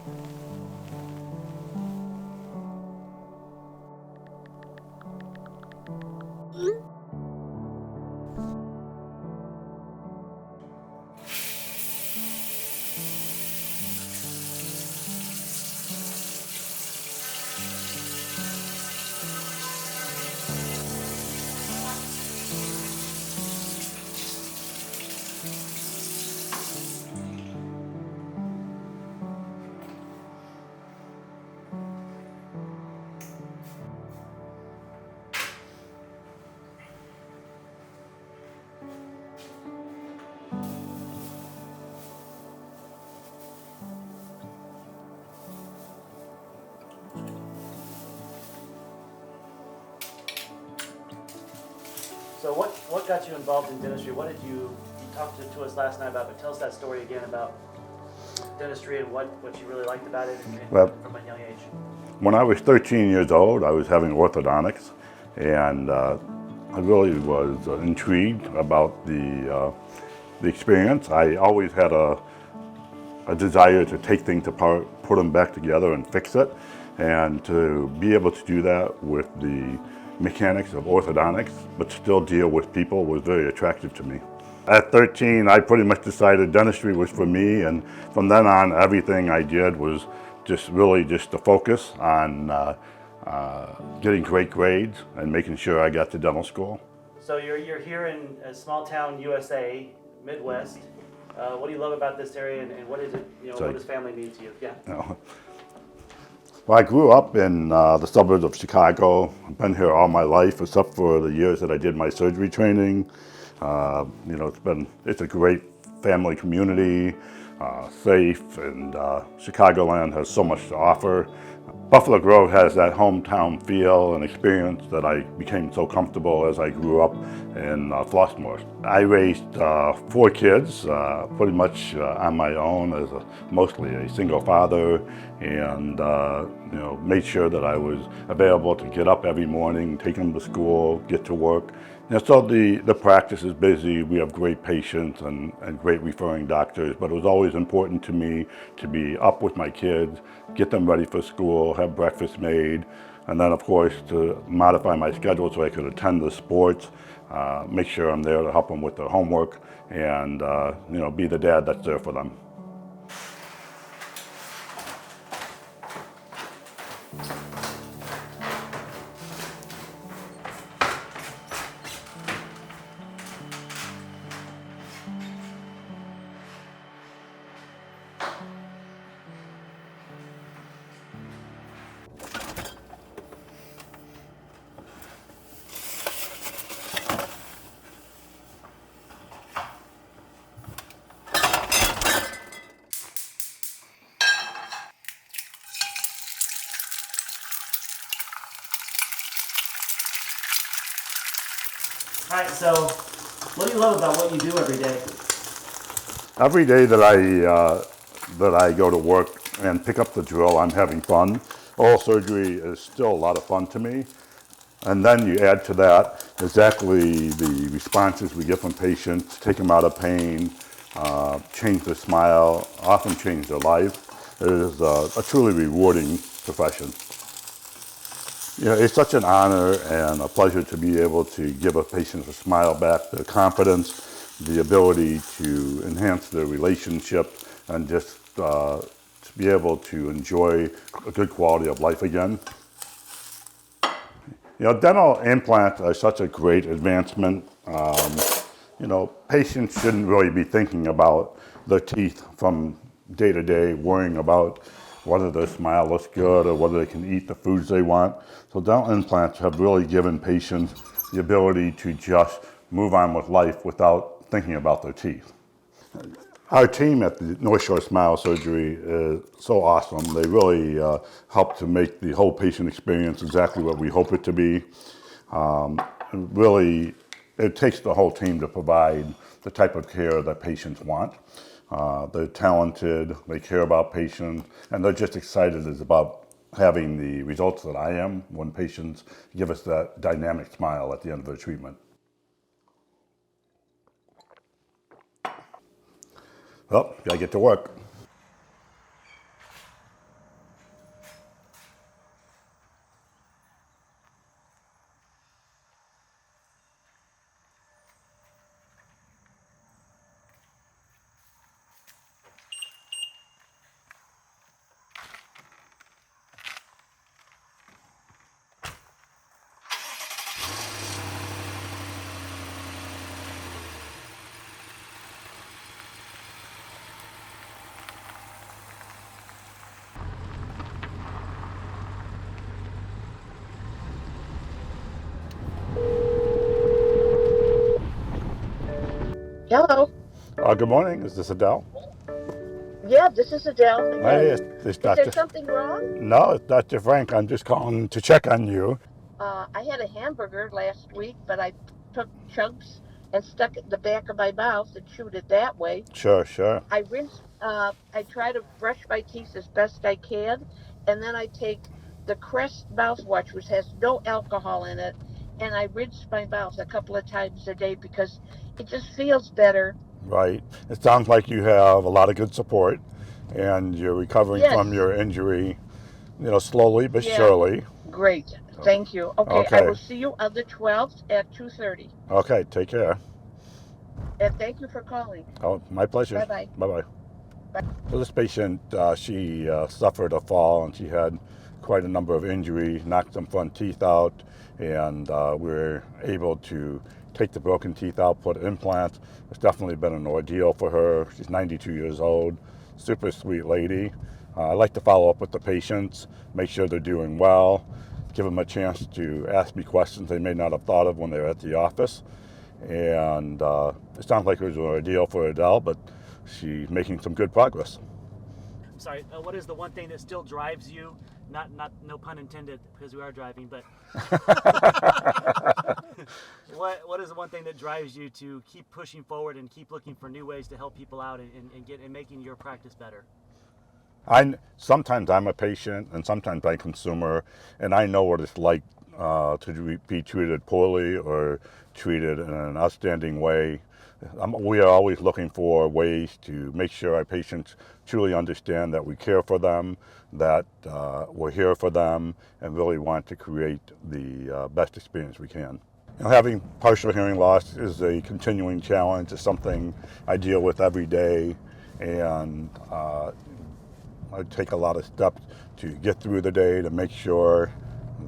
So what got you involved in dentistry? What did you talked to us last night about, but tell us that story again about dentistry and what you really liked about it Well, from a young age. when I was 13 years old, I was having orthodontics, and I really was intrigued about the experience. I always had a desire to take things apart, put them back together and fix it, and to be able to do that with the mechanics of orthodontics, but still deal with people was very attractive to me. At 13, I pretty much decided dentistry was for me, and from then on, everything I did was just to focus on getting great grades and making sure I got to dental school. So you're here in a small town USA, Midwest. What do you love about this area, and what is it? What does family mean to you? Yeah. Well, I grew up in the suburbs of Chicago. I've been here all my life, except for the years that I did my surgery training. It's a great family community, safe, and Chicagoland has so much to offer. Buffalo Grove has that hometown feel and experience that I became so comfortable as I grew up in Flossmoor. I raised 4 kids, pretty much on my own as mostly a single father, and made sure that I was available to get up every morning, take them to school, get to work. And so the practice is busy. We have great patients and great referring doctors, but it was always important to me to be up with my kids, get them ready for school, have breakfast made, and then of course to modify my schedule so I could attend the sports, make sure I'm there to help them with their homework, and be the dad that's there for them. All right. So, what do you love about what you do every day? Every day that I go to work and pick up the drill, I'm having fun. Oral surgery is still a lot of fun to me. And then you add to that exactly the responses we get from patients, take them out of pain, change their smile, often change their life. It is a truly rewarding profession. It's such an honor and a pleasure to be able to give a patient a smile back, their confidence, the ability to enhance their relationship, and just to be able to enjoy a good quality of life again. Dental implants are such a great advancement. Patients shouldn't really be thinking about their teeth from day to day, worrying about whether their smile looks good or whether they can eat the foods they want. So dental implants have really given patients the ability to just move on with life without thinking about their teeth. Our team at the North Shore Smile Surgery is so awesome. They really help to make the whole patient experience exactly what we hope it to be. Really, it takes the whole team to provide the type of care that patients want. They're talented, they care about patients, and they're just excited about having the results that I am when patients give us that dynamic smile at the end of their treatment. Well, gotta get to work. Hello. Good morning. Is this Adele? Yeah, this is Adele. Hey, Yes. it's Is there Dr. something wrong? No, it's Dr. Frank. I'm just calling to check on you. I had a hamburger last week, but I took chunks and stuck it in the back of my mouth and chewed it that way. Sure, sure. I try to brush my teeth as best I can, and then I take the Crest mouthwash, which has no alcohol in it, and I rinse my mouth a couple of times a day because it just feels better. Right. It sounds like you have a lot of good support and you're recovering from Yes. your injury, slowly but Yeah. surely. Great. Thank you. Okay, I Okay. will see you on the 12th at 2:30. Okay. Take care. And thank you for calling. Oh, my pleasure. Bye-bye. Bye bye. Bye. So this patient, she suffered a fall and she had quite a number of injuries, knocked some front teeth out, and we were able to take the broken teeth out, put implants. It's definitely been an ordeal for her. She's 92 years old, super sweet lady. I like to follow up with the patients, make sure they're doing well, give them a chance to ask me questions they may not have thought of when they were at the office. And it sounds like it was an ordeal for Adele, but she's making some good progress. I'm sorry. What is the one thing that still drives you? Not no pun intended, because we are driving. But what is the one thing that drives you to keep pushing forward and keep looking for new ways to help people out and making your practice better? Sometimes I'm a patient and sometimes I'm a consumer, and I know what it's like to be treated poorly or treated in an outstanding way. We are always looking for ways to make sure our patients truly understand that we care for them, that we're here for them, and really want to create the best experience we can. Having partial hearing loss is a continuing challenge. It's something I deal with every day, and I take a lot of steps to get through the day to make sure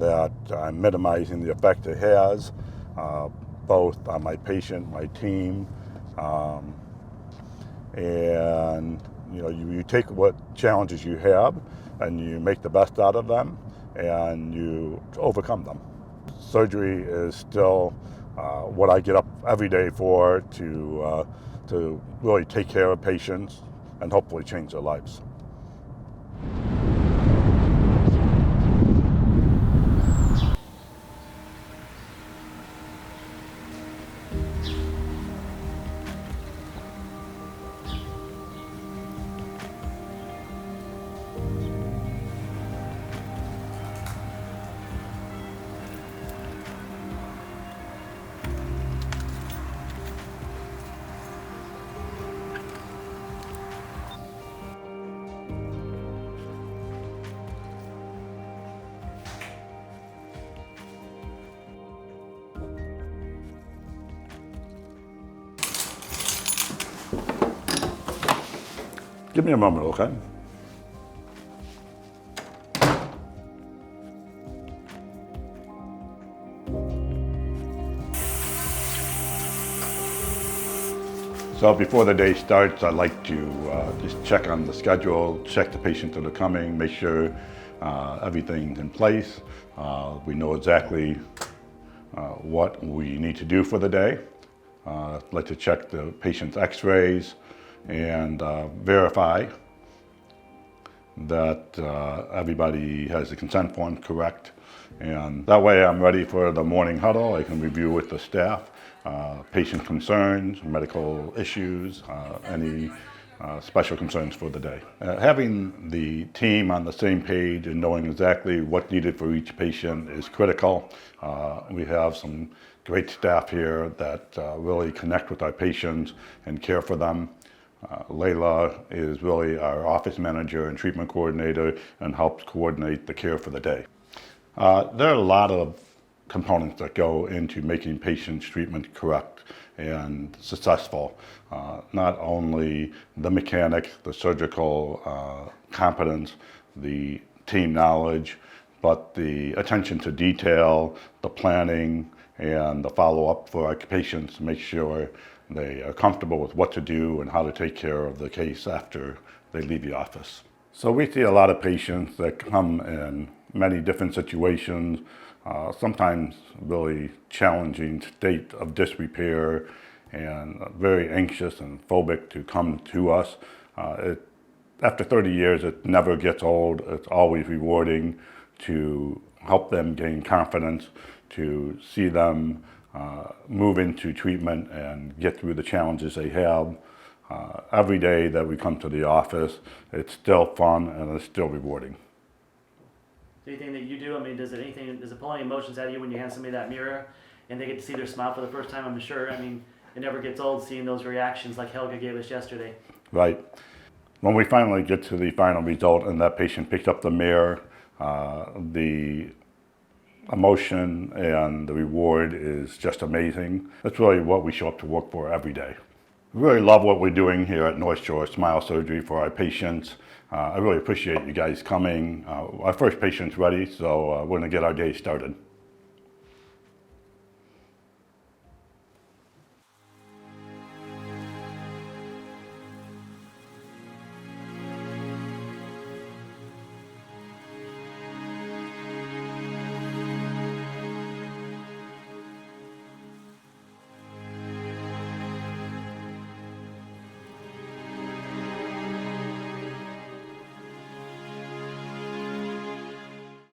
that I'm minimizing the effect it has, uh, both on my patient, my team, um, and you take what challenges you have and you make the best out of them and you overcome them. Surgery is still what I get up every day for to really take care of patients and hopefully change their lives. Give me a moment, okay? So before the day starts, I like to just check on the schedule, check the patients that are coming, make sure everything's in place. We know exactly what we need to do for the day. I'd like to check the patient's x-rays and verify that everybody has the consent form correct. And that way I'm ready for the morning huddle. I can review with the staff, patient concerns, medical issues, any special concerns for the day. Having the team on the same page and knowing exactly what's needed for each patient is critical. We have some great staff here that really connect with our patients and care for them. Layla is really our office manager and treatment coordinator and helps coordinate the care for the day. There are a lot of components that go into making patients' treatment correct and successful. Not only the mechanics, the surgical competence, the team knowledge, but the attention to detail, the planning, and the follow-up for our patients to make sure they are comfortable with what to do and how to take care of the case after they leave the office. So we see a lot of patients that come in many different situations, sometimes really challenging state of disrepair and very anxious and phobic to come to us. After 30 years, it never gets old. It's always rewarding to help them gain confidence, to see them move into treatment and get through the challenges they have. Every day that we come to the office, it's still fun and it's still rewarding. Anything that you do, I mean, does it pull any emotions out of you when you hand somebody that mirror and they get to see their smile for the first time? I'm sure. I mean, it never gets old seeing those reactions like Helga gave us yesterday. Right. When we finally get to the final result and that patient picks up the mirror, the emotion and the reward is just amazing. That's really what we show up to work for every day. We really love what we're doing here at North Shore Smile Surgery for our patients. I really appreciate you guys coming. Our first patient's ready, so we're going to get our day started.